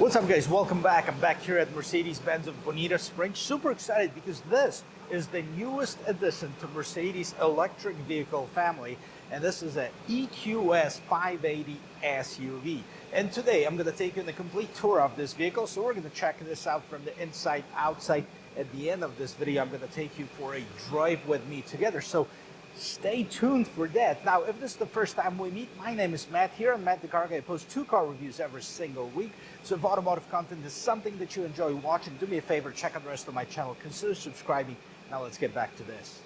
What's up, guys? Welcome back. I'm back here at Mercedes-Benz of Bonita Springs. Super excited because this is the newest addition to Mercedes electric vehicle family, and this is an EQS 580 SUV. And today I'm going to take you on a complete tour of this vehicle. So we're going to check this out from the inside, outside. At the end of this video, I'm going to take you for a drive with me together. So stay tuned for that. Now, if this is the first time we meet, my name is Matt here. I'm Matt the Carguy. I post 2 car reviews every single week. So if automotive content is something that you enjoy watching, do me a favor, check out the rest of my channel. Consider subscribing. Now let's get back to this.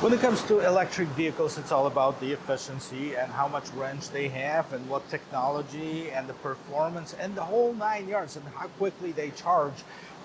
When it comes to electric vehicles, it's all about the efficiency and how much range they have and what technology and the performance and the whole 9 yards and how quickly they charge,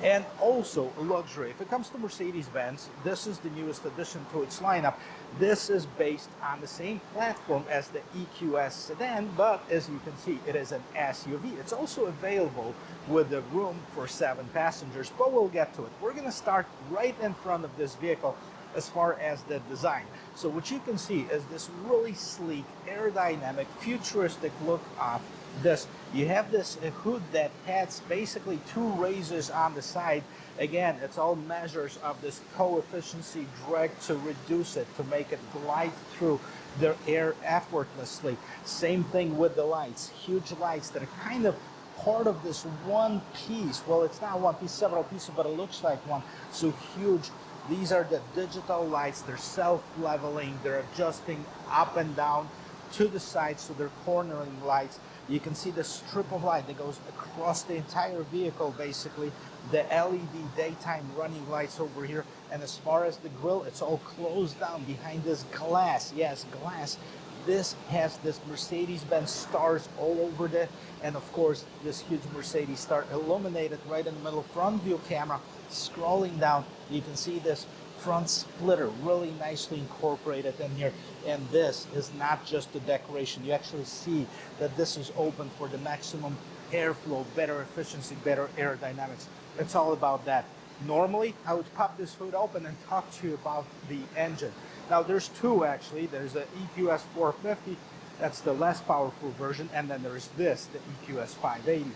and also luxury. If it comes to Mercedes-Benz, this is the newest addition to its lineup. This is based on the same platform as the EQS sedan, but as you can see, it is an SUV. It's also available with the room for 7 passengers, but we'll get to it. We're going to start right in front of this vehicle as far as the design. So what you can see is this really sleek, aerodynamic, futuristic look of this. You have this hood that has basically 2 raises on the side. Again, it's all measures of this coefficiency drag to reduce it, to make it glide through the air effortlessly. Same thing with the lights, huge lights that are kind of part of this one piece. Well, it's not one piece, several pieces, but it looks like one. So huge. These are the digital lights. They're self-leveling. They're adjusting up and down to the side, so they're cornering lights. You can see the strip of light that goes across the entire vehicle, basically. The LED daytime running lights over here. And as far as the grille, it's all closed down behind this glass. Yes, glass. This has this Mercedes-Benz stars all over it. And of course, this huge Mercedes star illuminated right in the middle. Front view camera scrolling down. You can see this front splitter really nicely incorporated in here. And this is not just a decoration. You actually see that this is open for the maximum airflow, better efficiency, better aerodynamics. It's all about that. Normally, I would pop this hood open and talk to you about the engine. Now, there's 2 actually. There's the EQS 450. That's the less powerful version. And then there's this, the EQS 580.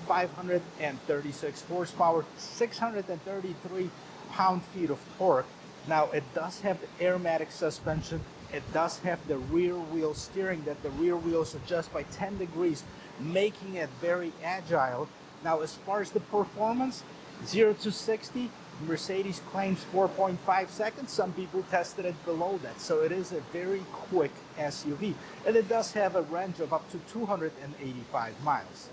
536 horsepower, 633 pound-feet of torque. Now, it does have the airmatic suspension. It does have the rear wheel steering that the rear wheels adjust by 10 degrees, making it very agile. Now, as far as the performance, 0 to 60, Mercedes claims 4.5 seconds. Some people tested it below that. So it is a very quick SUV. And it does have a range of up to 285 miles.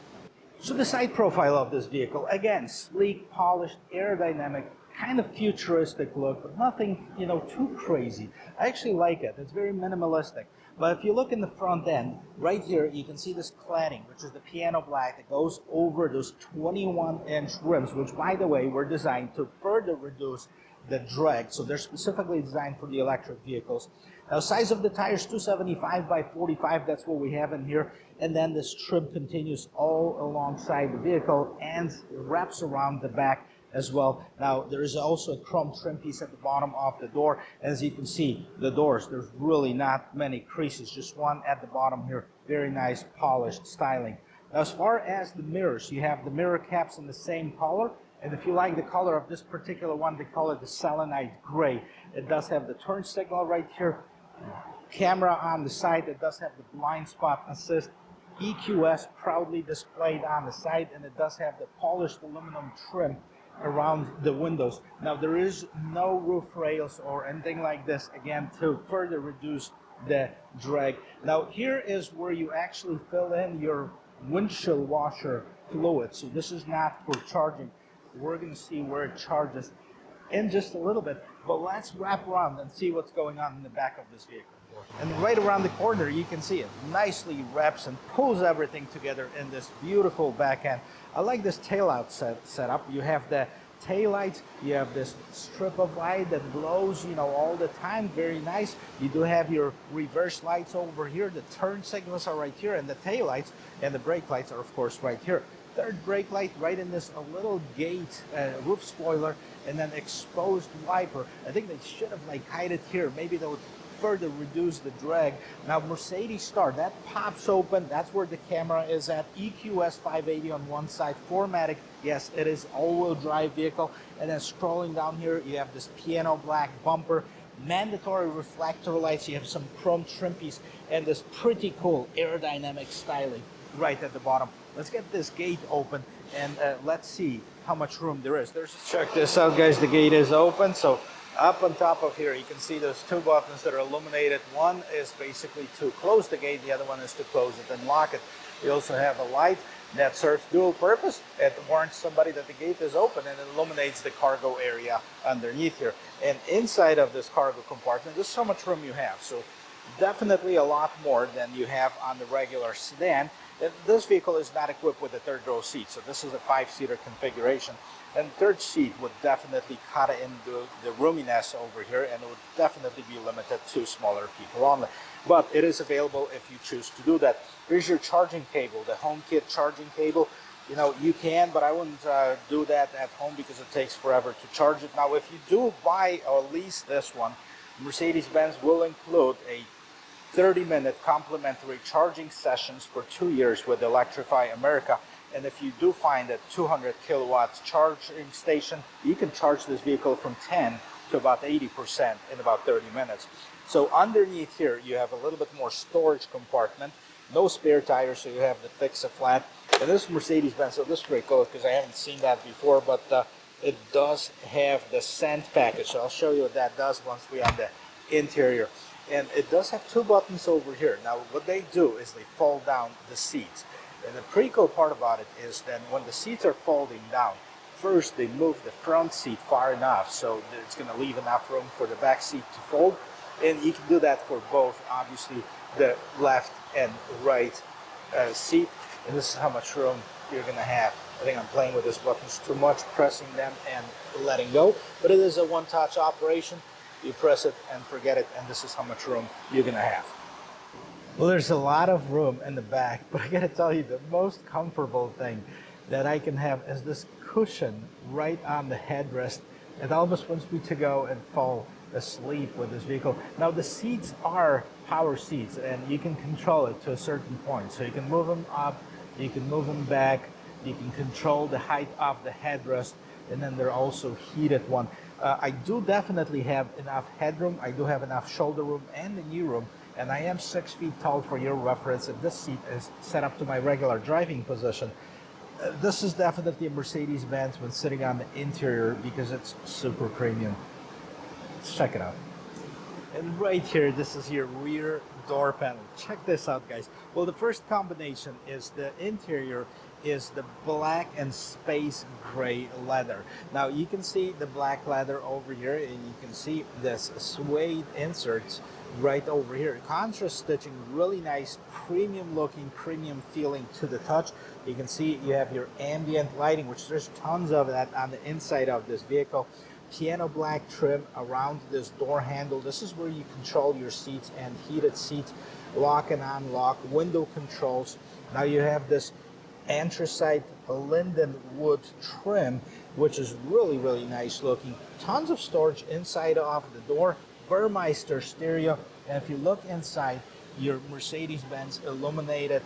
So the side profile of this vehicle, again, sleek, polished, aerodynamic, kind of futuristic look, but nothing, too crazy. I actually like it. It's very minimalistic. But if you look in the front end, right here, you can see this cladding, which is the piano black that goes over those 21-inch rims, which, by the way, were designed to further reduce the drag. So they're specifically designed for the electric vehicles. Now, size of the tires, 275 by 45. That's what we have in here. And then this trim continues all alongside the vehicle and wraps around the back as well. Now, there is also a chrome trim piece at the bottom of the door. As you can see, the doors, there's really not many creases, just one at the bottom here. Very nice polished styling. Now, as far as the mirrors, you have the mirror caps in the same color, And if you like the color of this particular one, they call it the Selenite Grey. It does have the turn signal right here, camera on the side. It does have the blind spot assist, EQS proudly displayed on the side, and it does have the polished aluminum trim around the windows. Now there is no roof rails or anything like this, again, to further reduce the drag. Now here is where you actually fill in your windshield washer fluid. So this is not for charging. We're going to see where it charges in just a little bit, but let's wrap around and see what's going on in the back of this vehicle. And right around the corner, you can see it nicely wraps and pulls everything together in this beautiful back end. I like this taillight setup. You have the taillights, you have this strip of light that glows, you know, all the time. Very nice. You do have your reverse lights over here. The turn signals are right here, and the taillights and the brake lights are, of course, right here. Third brake light right in this little gate, roof spoiler, and then exposed wiper. I think they should have like hide it here. Maybe that would further reduce the drag. Now Mercedes Star, that pops open. That's where the camera is at. EQS 580 on one side, 4MATIC. Yes, it is all-wheel drive vehicle. And then scrolling down here, you have this piano black bumper, mandatory reflector lights. You have some chrome trim piece, and this pretty cool aerodynamic styling right at the bottom. Let's get this gate open and let's see how much room there is. Check this out, guys. The gate is open. So up on top of here, you can see those two buttons that are illuminated. One is basically to close the gate. The other one is to close it and lock it. You also have a light that serves dual purpose. It warns somebody that the gate is open, and it illuminates the cargo area underneath here. And inside of this cargo compartment, there's so much room you have. So definitely a lot more than you have on the regular sedan. This vehicle is not equipped with a third row seat, so this is a 5-seater configuration. And third seat would definitely cut into the roominess over here, and it would definitely be limited to smaller people only. But it is available if you choose to do that. Here's your charging cable, the home kit charging cable. You know, you can, but I wouldn't do that at home because it takes forever to charge it. Now, if you do buy or lease this one, Mercedes-Benz will include a 30-minute complimentary charging sessions for 2 years with Electrify America. And if you do find a 200 kilowatts charging station, you can charge this vehicle from 10 to about 80% in about 30 minutes. So underneath here, you have a little bit more storage compartment, no spare tires, so you have the fix-a-flat. And this is Mercedes-Benz, so this is pretty cool because I haven't seen that before, but it does have the scent package. So I'll show you what that does once we're on the interior. And it does have two buttons over here. Now, what they do is they fold down the seats. And the pretty cool part about it is that when the seats are folding down, first they move the front seat far enough so that it's going to leave enough room for the back seat to fold. And you can do that for both, obviously, the left and right seat. And this is how much room you're going to have. I think I'm playing with these buttons too much, pressing them and letting go. But it is a one-touch operation. You press it and forget it, and this is how much room you're going to have. Well, there's a lot of room in the back, but I gotta tell you, the most comfortable thing that I can have is this cushion right on the headrest. It almost wants me to go and fall asleep with this vehicle. Now, the seats are power seats, and you can control it to a certain point. So you can move them up, you can move them back, you can control the height of the headrest, and then they're also heated one. I do definitely have enough headroom. I do have enough shoulder room and the knee room. And I am 6 feet tall for your reference, and this seat is set up to my regular driving position. This is definitely a Mercedes-Benz when sitting on the interior because it's super premium. Let's check it out. And right here, this is your rear door panel. Check this out, guys. Well, the first combination is the interior is the black and space gray leather. Now you can see the black leather over here, and you can see this suede inserts right over here. Contrast stitching, really nice, premium looking, premium feeling to the touch. You can see you have your ambient lighting, which there's tons of that on the inside of this vehicle. Piano black trim around this door handle. This is where you control your seats and heated seats, lock and unlock, window controls. Now you have this anthracite linden wood trim, which is really, really nice looking. Tons of storage inside of the door. Burmeister stereo, and if you look inside, your Mercedes-Benz illuminated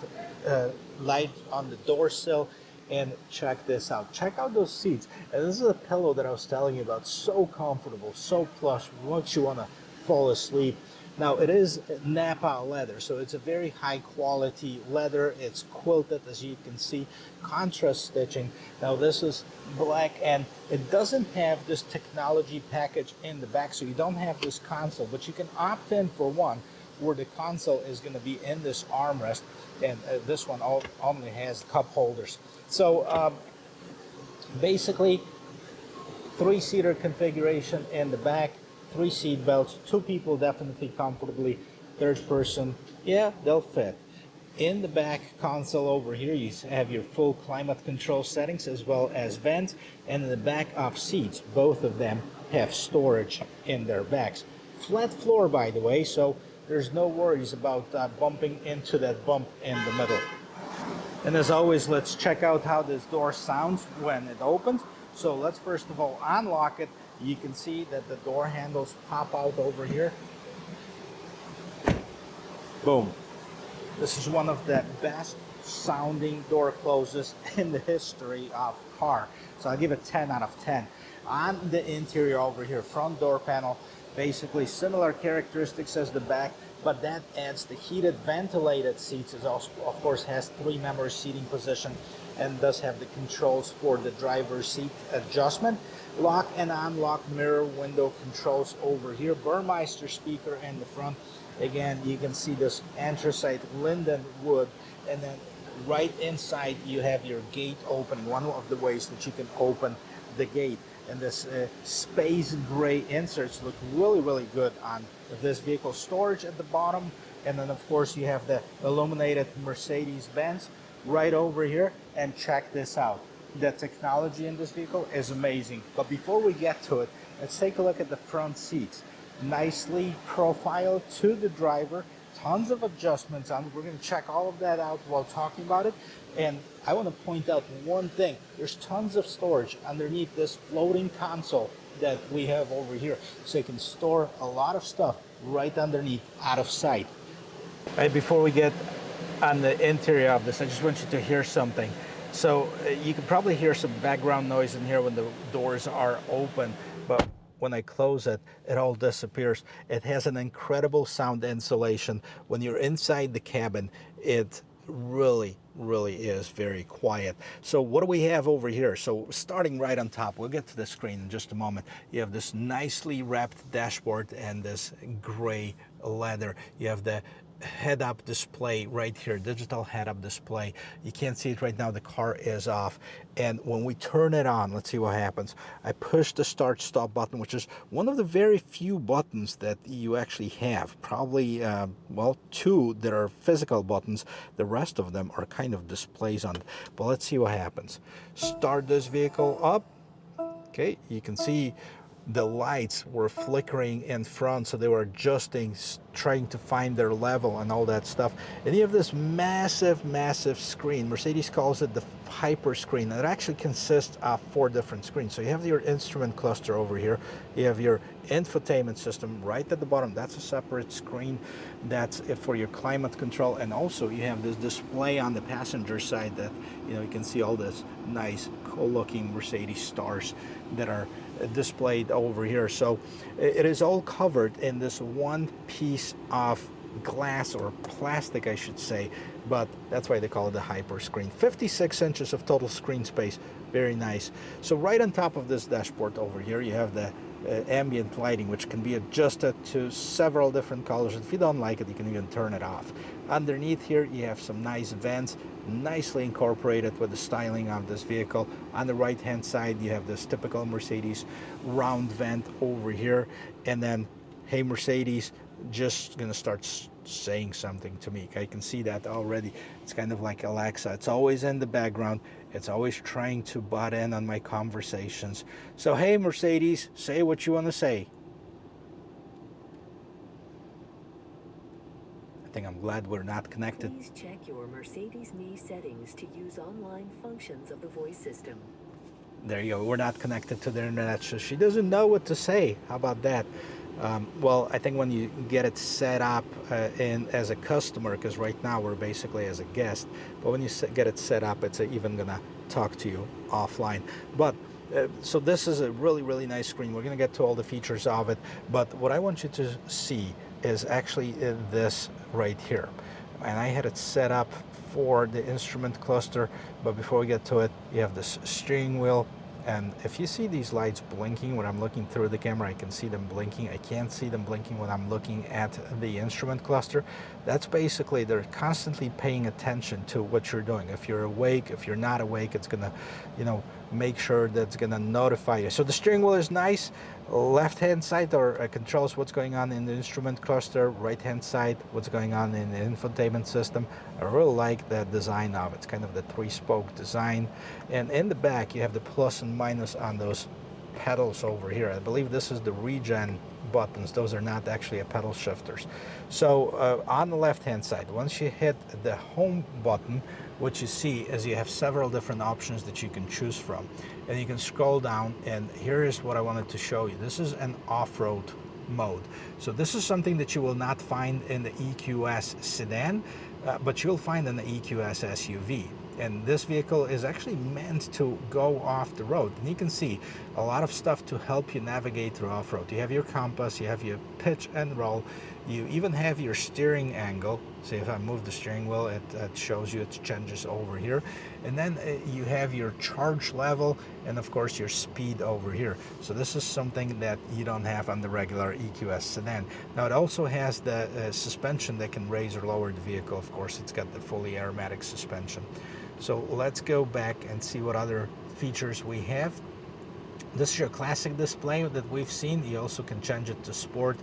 light on the door sill. And check this out. Check out those seats. And this is a pillow that I was telling you about. So comfortable, so plush. Once you want to fall asleep. Now it is Nappa leather, so it's a very high quality leather. It's quilted, as you can see, contrast stitching. Now this is black, and it doesn't have this technology package in the back, so you don't have this console, but you can opt in for one where the console is going to be in this armrest, and this one only has cup holders. So basically, three-seater configuration in the back, 3 seat belts, 2 people definitely comfortably, third person, yeah, they'll fit. In the back console over here, you have your full climate control settings as well as vents, and in the back of seats, both of them have storage in their backs. Flat floor, by the way, so there's no worries about bumping into that bump in the middle. And as always, let's check out how this door sounds when it opens. So let's first of all unlock it. You can see that the door handles pop out over here. Boom. This is one of the best sounding door closes in the history of car. So I'll give it 10 out of 10. On the interior over here, front door panel, basically similar characteristics as the back, but that adds the heated ventilated seats. It also, of course, has 3 member seating position and does have the controls for the driver's seat adjustment. Lock and unlock mirror window controls over here. Burmeister speaker in the front. Again, you can see this anthracite linden wood, and then right inside you have your gate opening, one of the ways that you can open the gate. And this space gray inserts look really, really good on this vehicle. Storage at the bottom, and then of course you have the illuminated Mercedes-Benz right over here. And check this out. The technology in this vehicle is amazing. But before we get to it, let's take a look at the front seats. Nicely profiled to the driver, tons of adjustments on. We're going to check all of that out while talking about it. And I want to point out one thing. There's tons of storage underneath this floating console that we have over here. So you can store a lot of stuff right underneath, out of sight. Right, before we get on the interior of this, I just want you to hear something. So you can probably hear some background noise in here when the doors are open, but when I close it, it all disappears. It has an incredible sound insulation. When you're inside the cabin, it really is very quiet. So what do we have over here? So starting right on top, we'll get to the screen in just a moment. You have this nicely wrapped dashboard and this gray leather. You have the head-up display right here, digital head-up display. You can't see it right now, the car is off. And when we turn it on, let's see what happens. I push the start-stop button, which is one of the very few buttons that you actually have. Probably, well, 2 that are physical buttons. The rest of them are kind of displays on it. But let's see what happens. Start this vehicle up. Okay, you can see the lights were flickering in front, so they were adjusting, trying to find their level and all that stuff. And you have this massive screen. Mercedes calls it the hyper screen, and it actually consists of 4 different screens. So you have your instrument cluster over here, you have your infotainment system right at the bottom. That's a separate screen. That's it for your climate control, and also you have this display on the passenger side that, you know, you can see all this nice cool looking Mercedes stars that are displayed over here. So it is all covered in this one piece of glass, or plastic I should say, but that's why they call it the hyper screen. 56 inches of total screen space, very nice. So right on top of this dashboard over here you have the ambient lighting, which can be adjusted to several different colors. If you don't like it, you can even turn it off. Underneath here you have some nice vents, nicely incorporated with the styling of this vehicle. On the right hand side you have this typical Mercedes round vent over here, and then, hey Mercedes, just gonna start saying something to me. I can see that already. It's kind of like Alexa. It's always in the background. It's always trying to butt in on my conversations. So hey Mercedes, say what you want to say. I think I'm glad we're not connected. Please check your Mercedes Me settings to use online functions of the voice system. There you go. We're not connected to the internet, so she doesn't know what to say. How about that? Well, I think when you get it set up as a customer, because right now we're basically as a guest, but when you get it set up, it's even gonna talk to you offline. But so this is a really, really nice screen. We're going to get to all the features of it, but what I want you to see is actually this right here. And I had it set up for the instrument cluster, but before we get to it, you have this steering wheel. And if you see these lights blinking when I'm looking through the camera, I can see them blinking. I can't see them blinking when I'm looking at the instrument cluster. That's basically, they're constantly paying attention to what you're doing. If you're awake, if you're not awake, it's gonna, you know, make sure that it's gonna notify you. So the steering wheel is nice. Left-hand side controls what's going on in the instrument cluster. Right-hand side, what's going on in the infotainment system. I really like the design of it. It's kind of the three-spoke design. And in the back, you have the plus and minus on those pedals over here. I believe this is the regen buttons. Those are not actually a pedal shifters. So on the left-hand side, once you hit the home button, what you see is you have several different options that you can choose from. And you can scroll down, and here is what I wanted to show you. This is an off-road mode. So this is something that you will not find in the EQS sedan, but you'll find in the EQS SUV. And this vehicle is actually meant to go off the road. And you can see a lot of stuff to help you navigate through off-road. You have your compass, you have your pitch and roll, you even have your steering angle. See, if I move the steering wheel, it shows you, it changes over here. And then you have your charge level and of course your speed over here. So this is something that you don't have on the regular EQS sedan. Now it also has the suspension that can raise or lower the vehicle. Of course, it's got the fully aromatic suspension. So let's go back and see what other features we have. This is your classic display that we've seen. You also can change it to sport,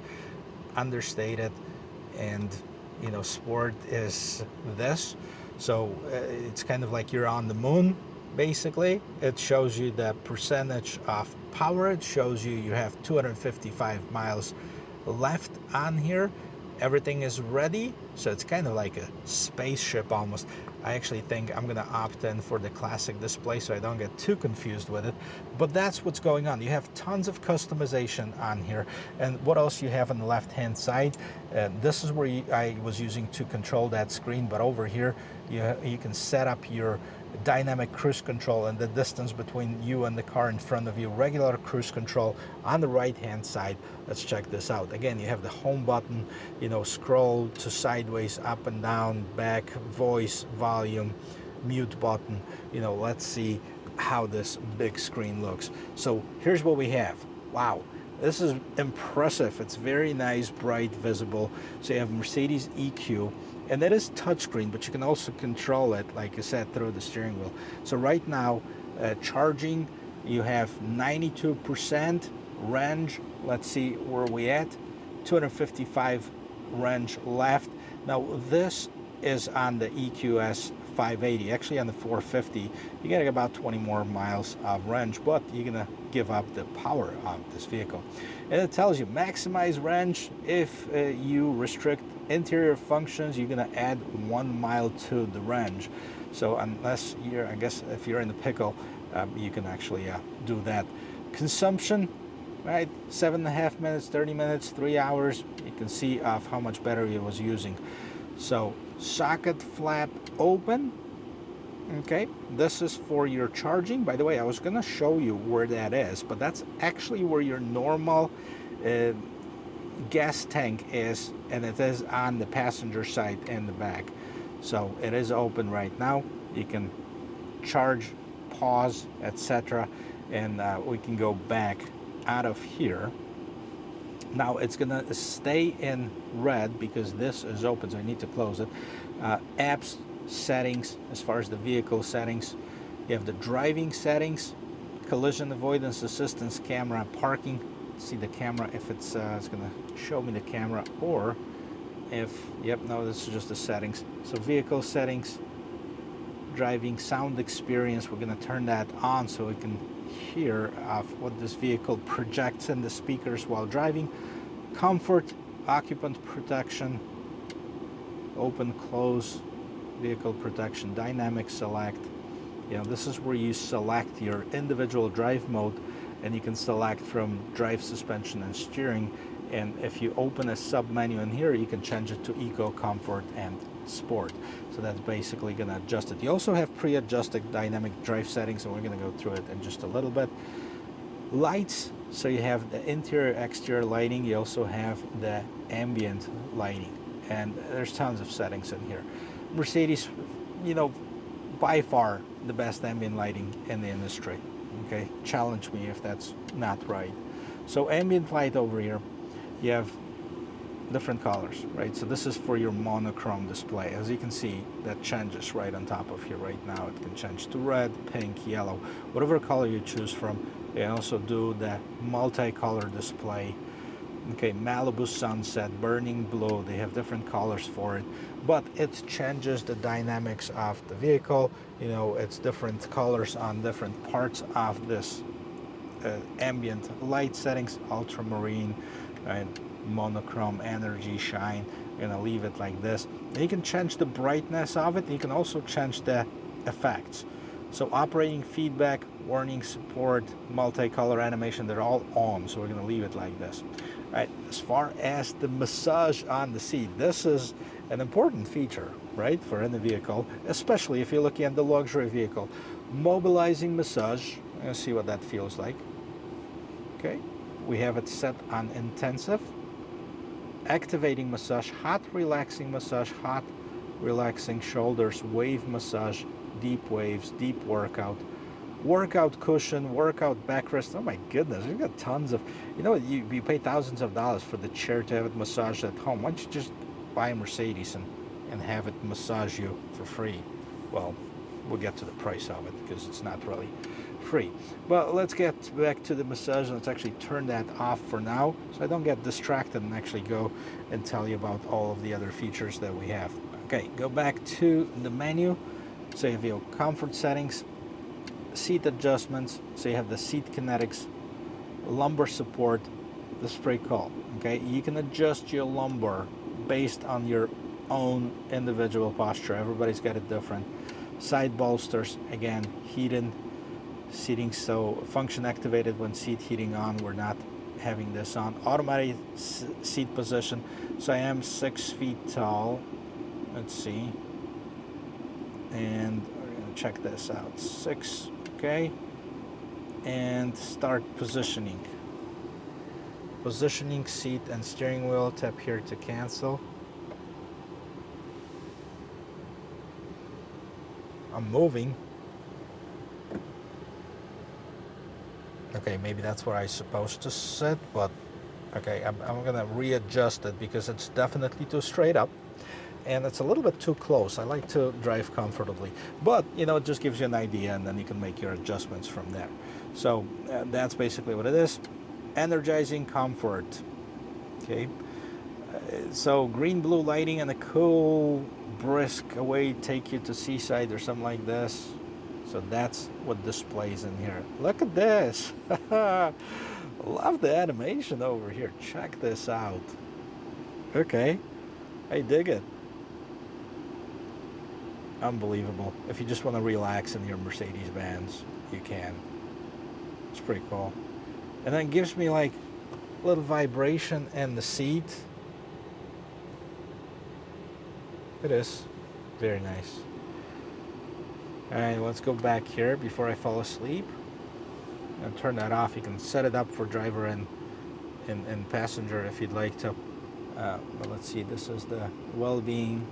understated, and you know, sport is this. So it's kind of like you're on the moon, basically. It shows you the percentage of power. It shows you you have 255 miles left on here. Everything is ready, so it's kind of like a spaceship almost. I actually think I'm gonna opt in for the classic display so I don't get too confused with it, but that's what's going on. You have tons of customization on here. And what else you have on the left hand side, this is where I was using to control that screen, but over here you can set up your dynamic cruise control and the distance between you and the car in front of you. Regular cruise control on the right hand side. Let's check this out. Again, you have the home button, you know, scroll to sideways, up and down, back, voice, volume, mute button. You know, let's see how this big screen looks. So here's what we have. Wow, this is impressive. It's very nice, bright, visible. So you have Mercedes EQ, and that is touchscreen, but you can also control it, like I said, through the steering wheel. So right now, charging, you have 92% range. Let's see where we at. 255 range left. Now this is on the EQS 580. Actually on the 450, you get about 20 more miles of range, but you're gonna give up the power of this vehicle. And it tells you maximize range. If you restrict interior functions, you're gonna add 1 mile to the range. So unless you're, I guess if you're in the pickle, you can actually do that. Consumption, right? 7.5 minutes, 30 minutes, 3 hours. You can see of how much battery it was using. So socket flap open. Okay, this is for your charging. By the way, I was gonna show you where that is, but that's actually where your normal gas tank is, and it is on the passenger side in the back. So it is open right now. You can charge, pause, etc., and we can go back out of here. Now it's gonna stay in red because this is open, so I need to close it. Apps, settings, as far as the vehicle settings, you have the driving settings, collision avoidance, assistance, camera, parking. See the camera if it's gonna show me the camera, or if, yep, no, this is just the settings. So vehicle settings, driving, sound experience, we're gonna turn that on so we can hear of what this vehicle projects in the speakers while driving. Comfort, occupant protection, open, close, vehicle protection, dynamic select. You know, this is where you select your individual drive mode, and you can select from drive, suspension, and steering. And if you open a sub menu in here, you can change it to Eco, Comfort, and Sport. So that's basically going to adjust it. You also have pre-adjusted dynamic drive settings, and we're going to go through it in just a little bit. Lights, so you have the interior, exterior lighting. You also have the ambient lighting, and there's tons of settings in here. Mercedes, you know, by far the best ambient lighting in the industry. Okay, challenge me if that's not right. So ambient light over here, you have different colors, right? So this is for your monochrome display. As you can see, that changes right on top of here right now. It can change to red, pink, yellow, whatever color you choose from. They also do the multicolor display. Okay, Malibu Sunset, Burning Blue, they have different colors for it, but it changes the dynamics of the vehicle. You know, it's different colors on different parts of this ambient light settings, ultramarine, and monochrome, energy, shine. You're gonna leave it like this. You can change the brightness of it. You can also change the effects. So operating feedback, warning support, multicolor animation, they're all on. So we're gonna leave it like this. All right, as far as the massage on the seat, this is an important feature, right, for any vehicle, especially if you're looking at the luxury vehicle. Mobilizing massage, I'm gonna see what that feels like. Okay, we have it set on intensive. Activating massage, hot relaxing massage, hot relaxing shoulders, wave massage, deep waves, deep workout, workout cushion, workout backrest. Oh my goodness, we've got tons of, you know, you pay thousands of dollars for the chair to have it massaged at home. Why don't you just buy a Mercedes and have it massage you for free? Well, we'll get to the price of it because it's not really free. But let's get back to the massage. Let's actually turn that off for now so I don't get distracted and actually go and tell you about all of the other features that we have. Okay, go back to the menu. So you have your comfort settings, seat adjustments, so you have the seat kinetics, lumbar support. This is pretty cool. Okay, you can adjust your lumbar based on your own individual posture. Everybody's got it different. Side bolsters, again, heated seating, so function activated when seat heating on. We're not having this on. Automatic seat position, so I am 6 feet tall. Let's see, and we're gonna check this out. 6, okay, and start positioning. Positioning seat and steering wheel. Tap here to cancel. I'm moving. Okay, maybe that's where I'm supposed to sit, but okay, I'm gonna readjust it because it's definitely too straight up and it's a little bit too close. I like to drive comfortably, but you know, it just gives you an idea and then you can make your adjustments from there. So that's basically what it is. Energizing comfort. Okay, so green blue lighting and a cool brisk away take you to seaside or something like this. So that's what displays in here. Look at this. Love the animation over here. Check this out. Okay, I dig it. Unbelievable. If you just want to relax in your Mercedes-Benz, you can. It's pretty cool. And then it gives me like a little vibration in the seat. It is very nice. All right, let's go back here before I fall asleep and turn that off. You can set it up for driver and passenger if you'd like to. But let's see, this is the well-being.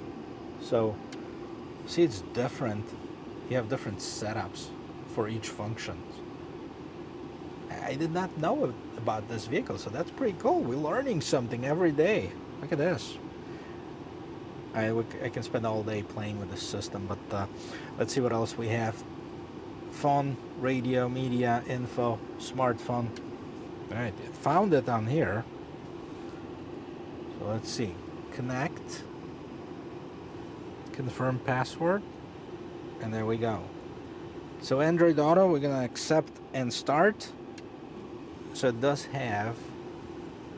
So see, it's different. You have different setups for each function. I did not know about this vehicle, so that's pretty cool. We're learning something every day. Look at this. I can spend all day playing with this system, but let's see what else we have. Phone, radio, media, info, smartphone. All right, it found it on here. So let's see. Connect. Confirm password. And there we go. So Android Auto, we're going to accept and start. So it does have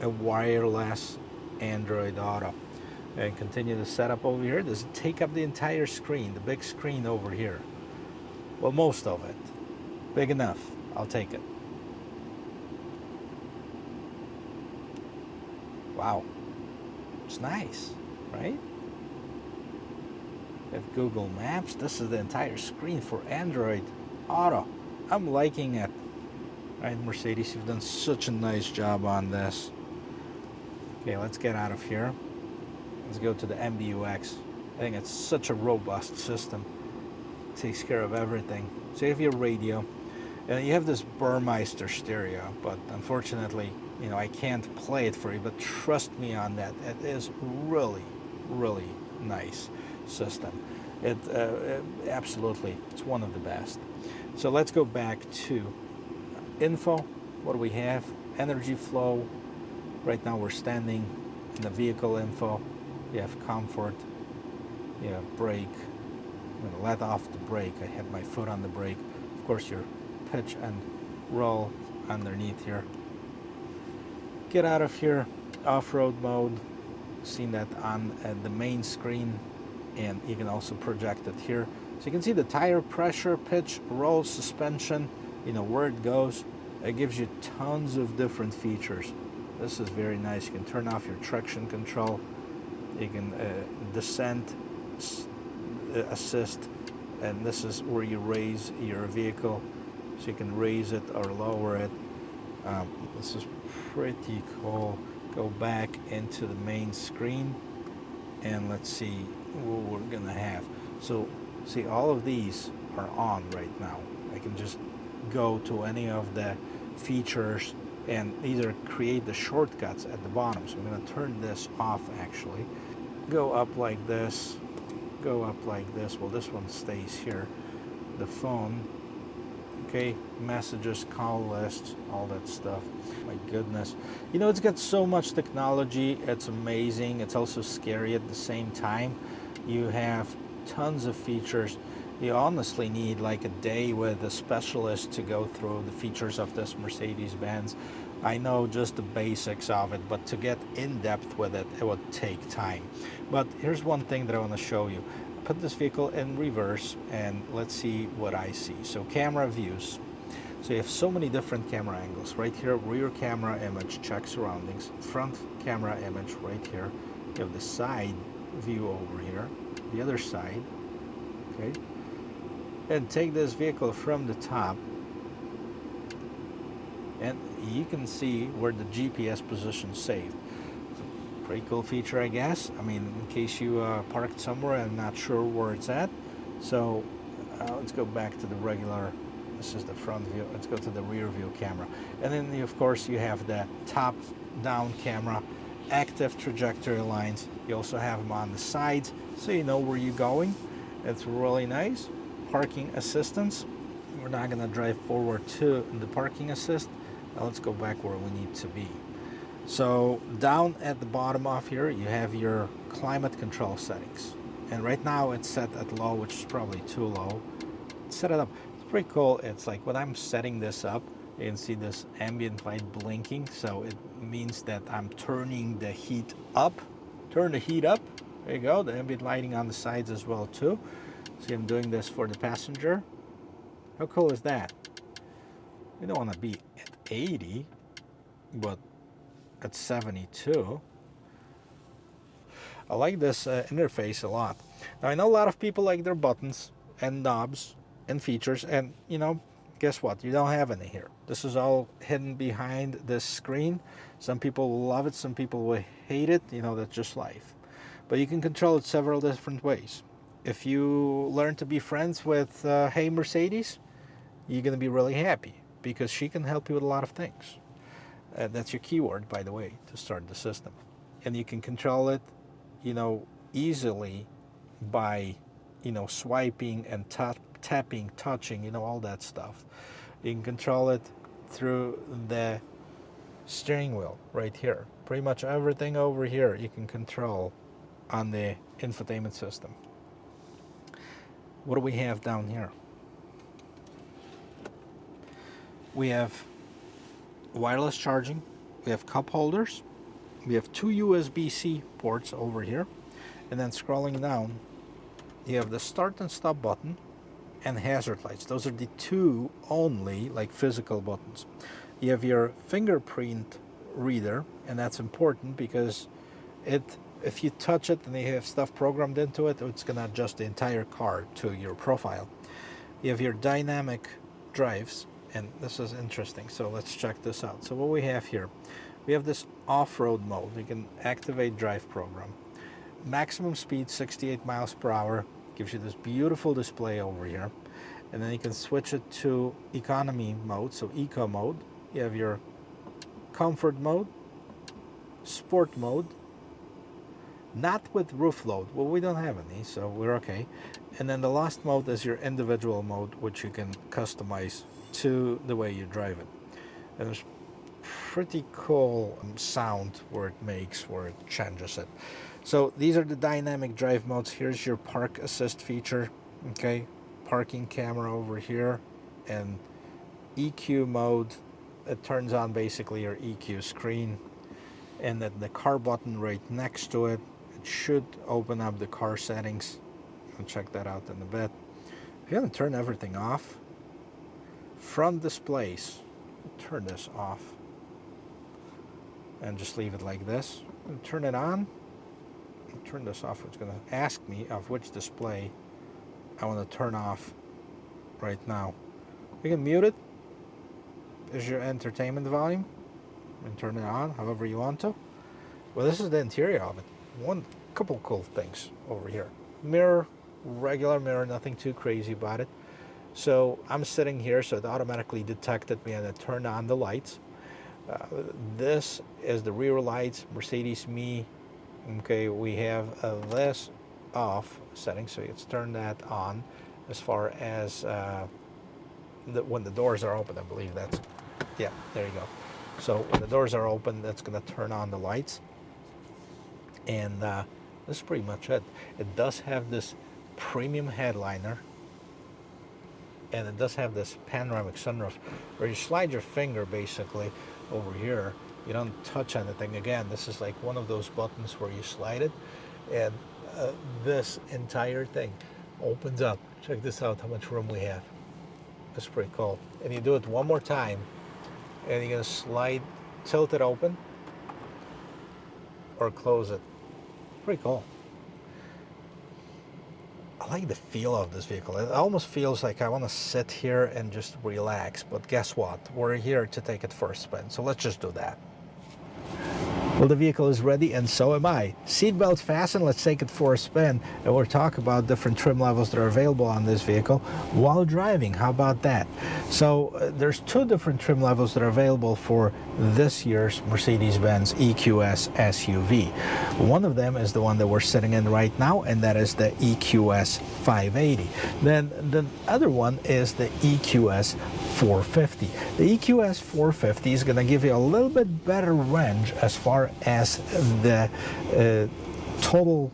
a wireless Android Auto. And continue the setup over here. Does it take up the entire screen, the big screen over here? Well, most of it. Big enough. I'll take it. Wow, it's nice, right? We have Google Maps. This is the entire screen for Android Auto. I'm liking it. Right, Mercedes, you've done such a nice job on this. Okay, let's get out of here. Let's go to the MBUX. I think it's such a robust system. It takes care of everything. So you have your radio, and you have this Burmeister stereo, but unfortunately, you know, I can't play it for you, but trust me on that. It is really, really nice system. It absolutely, it's one of the best. So let's go back to info. What do we have? Energy flow. Right now we're standing in the vehicle info. You have comfort. You have brake. I'm going to let off the brake. I had my foot on the brake. Of course, your pitch and roll underneath here. Get out of here. Off-road mode. Seen that on the main screen, and you can also project it here. So you can see the tire pressure, pitch, roll, suspension, you know, where it goes. It gives you tons of different features. This is very nice. You can turn off your traction control. You can descent assist, and this is where you raise your vehicle, so you can raise it or lower it. This is pretty cool. Go back into the main screen, and let's see what we're gonna have. So see, all of these are on right now. I can just go to any of the features and either create the shortcuts at the bottom. So I'm going to turn this off actually. Go up like this, go up like this. Well, this one stays here. The phone, okay, messages, call lists, all that stuff. My goodness. You know, it's got so much technology. It's amazing. It's also scary at the same time. You have tons of features. You honestly need like a day with a specialist to go through the features of this Mercedes-Benz. I know just the basics of it, but to get in depth with it, it would take time. But here's one thing that I want to show you. Put this vehicle in reverse and let's see what I see. So camera views. So you have so many different camera angles. Right here, rear camera image, check surroundings. Front camera image right here. You have the side view over here. The other side, okay? And take this vehicle from the top, and you can see where the GPS position saved. Pretty cool feature, I guess. I mean, in case you parked somewhere and not sure where it's at. So let's go back to the regular. This is the front view. Let's go to the rear view camera, and then of course you have the top down camera, active trajectory lines. You also have them on the sides, so you know where you're going. It's really nice. Parking assistance. We're not going to drive forward to the parking assist. Now let's go back where we need to be. So down at the bottom of here, you have your climate control settings. And right now it's set at low, which is probably too low. Set it up. It's pretty cool. It's like when I'm setting this up, you can see this ambient light blinking. So it means that I'm turning the heat up. Turn the heat up. There you go. The ambient lighting on the sides as well too. See, I'm doing this for the passenger. How cool is that? We don't want to be at 80, but at 72. I like this interface a lot. Now, I know a lot of people like their buttons and knobs and features, and you know, guess what? You don't have any here. This is all hidden behind this screen. Some people will love it, some people will hate it. You know, that's just life. But you can control it several different ways. If you learn to be friends with Hey Mercedes, you're going to be really happy because she can help you with a lot of things. That's your keyword, by the way, to start the system. And you can control it, you know, easily by, you know, swiping and tapping, touching, you know, all that stuff. You can control it through the steering wheel right here. Pretty much everything over here you can control on the infotainment system. What do we have down here? We have wireless charging, we have cup holders, we have two USB-C ports over here, and then scrolling down, you have the start and stop button and hazard lights. Those are the two only like physical buttons. You have your fingerprint reader, and that's important because if you touch it and you have stuff programmed into it, it's going to adjust the entire car to your profile. You have your dynamic drives, and this is interesting, so let's check this out. So what we have here, we have this off-road mode. You can activate drive program. Maximum speed 68 miles per hour, gives you this beautiful display over here. And then you can switch it to economy mode, so eco mode. You have your comfort mode, sport mode, not with roof load. Well, we don't have any, so we're okay. And then the last mode is your individual mode, which you can customize to the way you drive it. And there's pretty cool sound where it makes, where it changes it. So these are the dynamic drive modes. Here's your park assist feature, okay? Parking camera over here, and EQ mode. It turns on basically your EQ screen, and then the car button right next to it. It should open up the car settings. I'll check that out in a bit. If you haven't turned everything off, front displays, turn this off and just leave it like this. And turn it on, and turn this off. It's going to ask me of which display I want to turn off right now. You can mute it. There's your entertainment volume, and turn it on however you want to. Well, this is the interior of it. Couple cool things over here. Mirror, regular mirror, nothing too crazy about it. So I'm sitting here, so it automatically detected me and it turned on the lights. This is the rear lights, Mercedes Me. Okay, we have this off setting, so let's turn that on. As far as when the doors are open, I believe that's, yeah, there you go. So when the doors are open, that's going to turn on the lights. And this is pretty much it. It does have this premium headliner, and it does have this panoramic sunroof where you slide your finger basically over here. You don't touch anything. Again, this is like one of those buttons where you slide it, and this entire thing opens up. Check this out, how much room we have. That's pretty cool. And you do it one more time, and you're gonna tilt it open or close it. Pretty cool. I like the feel of this vehicle. It almost feels like I want to sit here and just relax, but guess what? We're here to take it for a spin, so let's just do that. Well, the vehicle is ready, and so am I. Seatbelt fastened, let's take it for a spin, and we'll talk about different trim levels that are available on this vehicle while driving. How about that? So there's two different trim levels that are available for this year's Mercedes-Benz EQS SUV. One of them is the one that we're sitting in right now, and that is the EQS 580. Then the other one is the EQS 450. The EQS 450 is going to give you a little bit better range as far as the total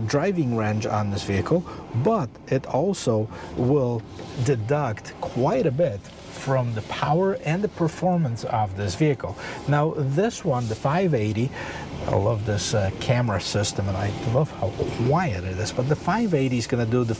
driving range on this vehicle, but it also will deduct quite a bit from the power and the performance of this vehicle. Now this one, the 580, I love this camera system, and I love how quiet it is, but the 580 is going to do the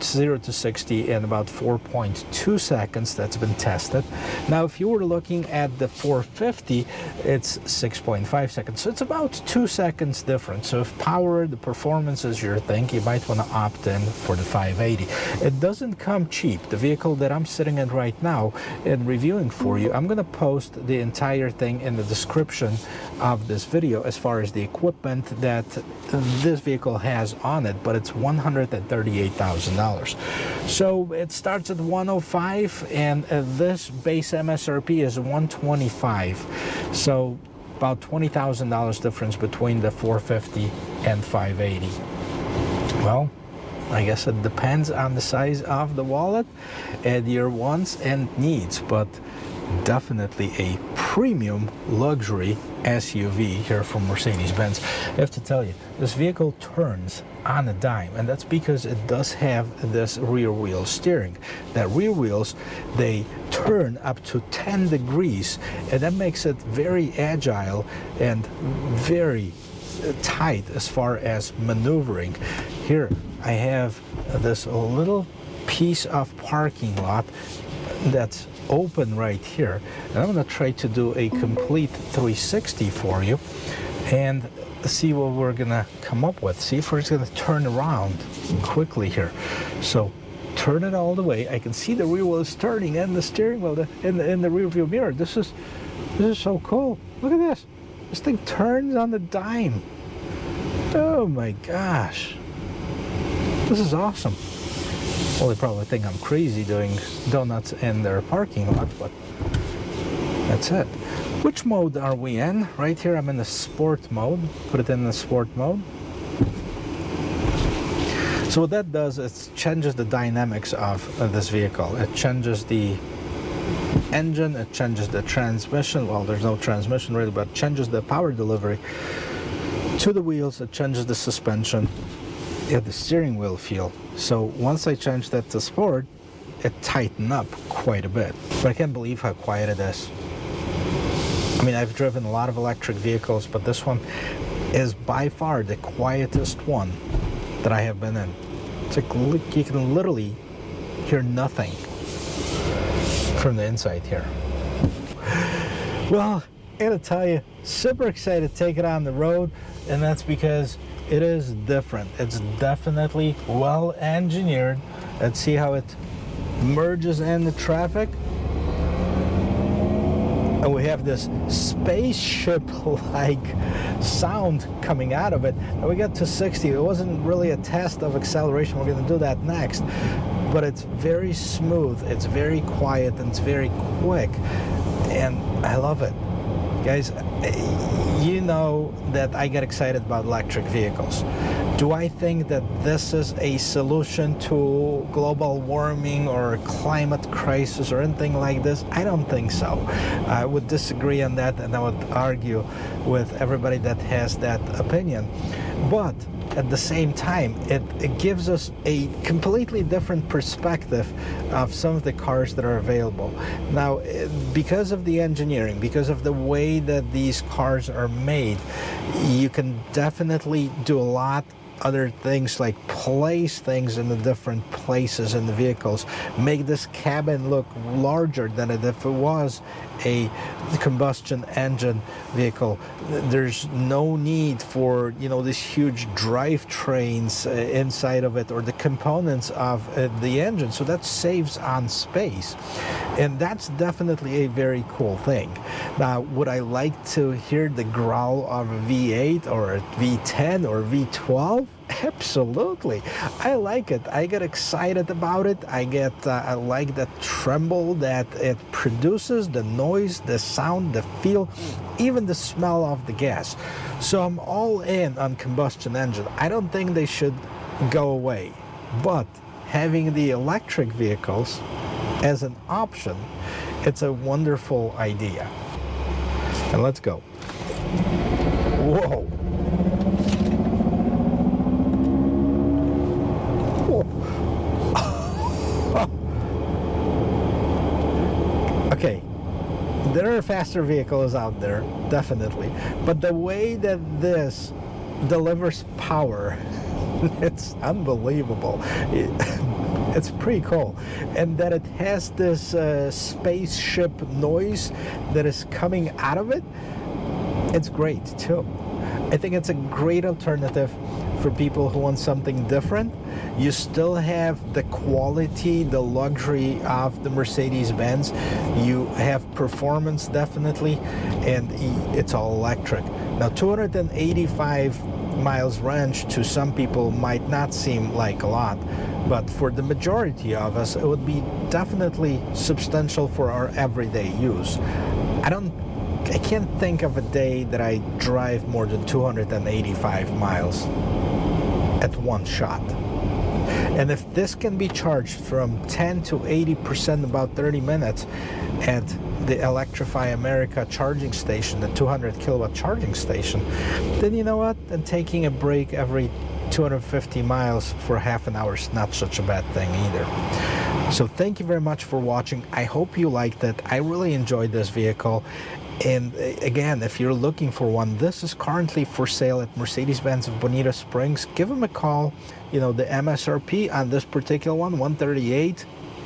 0 to 60 in about 4.2 seconds. That's been tested. Now if you were looking at the 450, it's 6.5 seconds, so it's about 2 seconds difference. So if power, the performance is your thing, you might want to opt in for the 580. It doesn't come cheap. The vehicle that I'm sitting in right now and reviewing for you, I'm going to post the entire thing in the description of this video as far as the equipment that this vehicle has on it, but it's $138,000. So it starts at 105, and this base MSRP is 125. So about $20,000 difference between the 450 and 580. Well, I guess it depends on the size of the wallet and your wants and needs, but definitely a premium luxury SUV here from Mercedes-Benz. I have to tell you, this vehicle turns on a dime, and that's because it does have this rear wheel steering. That rear wheels, they turn up to 10 degrees, and that makes it very agile and very tight as far as maneuvering. Here I have this little piece of parking lot that's open right here. And I'm going to try to do a complete 360 for you and see what we're going to come up with. See if we're going to turn around quickly here. So turn it all the way. I can see the rear wheel is turning and the steering wheel in the rear view mirror. This is so cool. Look at this. This thing turns on the dime. Oh my gosh. This is awesome. Well, they probably think I'm crazy doing donuts in their parking lot, but that's it. Which mode are we in? Right here I'm in the sport mode. Put it in the sport mode. So what that does is changes the dynamics of this vehicle. It changes the engine, it changes the transmission. Well, there's no transmission really, but it changes the power delivery to the wheels. It changes the suspension and the steering wheel feel. So once I change that to sport, it tightened up quite a bit. But I can't believe how quiet it is. I mean, I've driven a lot of electric vehicles, but this one is by far the quietest one that I have been in. It's like you can literally hear nothing from the inside here. Well, I gotta tell you, super excited to take it on the road, and that's because it is different. It's definitely well engineered. Let's see how it merges in the traffic. And we have this spaceship-like sound coming out of it. And we got to 60. It wasn't really a test of acceleration. We're going to do that next. But it's very smooth, it's very quiet, and it's very quick. And I love it. Guys, you know that I get excited about electric vehicles. Do I think that this is a solution to global warming or climate crisis or anything like this? I don't think so. I would disagree on that, and I would argue with everybody that has that opinion. But at the same time, it gives us a completely different perspective of some of the cars that are available. Now, because of the engineering, because of the way that these cars are made, you can definitely do a lot other things, like place things in the different places in the vehicles, make this cabin look larger than if it was a combustion engine vehicle. There's no need for, you know, these huge drivetrains inside of it or the components of the engine, so that saves on space, and that's definitely a very cool thing. Now, would I like to hear the growl of a V8 or a V10 or V12? Absolutely. I like it. I get excited about it. I like the tremble that it produces, the noise, the sound, the feel, even the smell of the gas. So I'm all in on combustion engine. I don't think they should go away, but having the electric vehicles as an option, it's a wonderful idea. And let's go. Whoa. Okay, there are faster vehicles out there, definitely, but the way that this delivers power, it's unbelievable. It's pretty cool, and that it has this spaceship noise that is coming out of it, it's great too. I think it's a great alternative for people who want something different. You still have the quality, the luxury of the Mercedes-Benz. You have performance, definitely, and it's all electric. Now, 285 miles range to some people might not seem like a lot, but for the majority of us, it would be definitely substantial for our everyday use. I can't think of a day that I drive more than 285 miles at one shot. And if this can be charged from 10 to 80% about 30 minutes at the Electrify America charging station, the 200 kilowatt charging station, then you know what? Then taking a break every 250 miles for half an hour is not such a bad thing either. So thank you very much for watching. I hope you liked it. I really enjoyed this vehicle. And again, if you're looking for one, this is currently for sale at Mercedes-Benz of Bonita Springs. Give them a call. You know, the MSRP on this particular one, $138.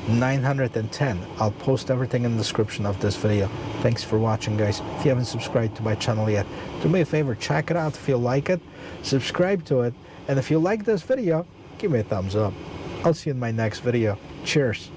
910. I'll post everything in the description of this video. Thanks for watching, guys. If you haven't subscribed to my channel yet, do me a favor, check it out if you like it, subscribe to it, and if you like this video, give me a thumbs up. I'll see you in my next video. Cheers.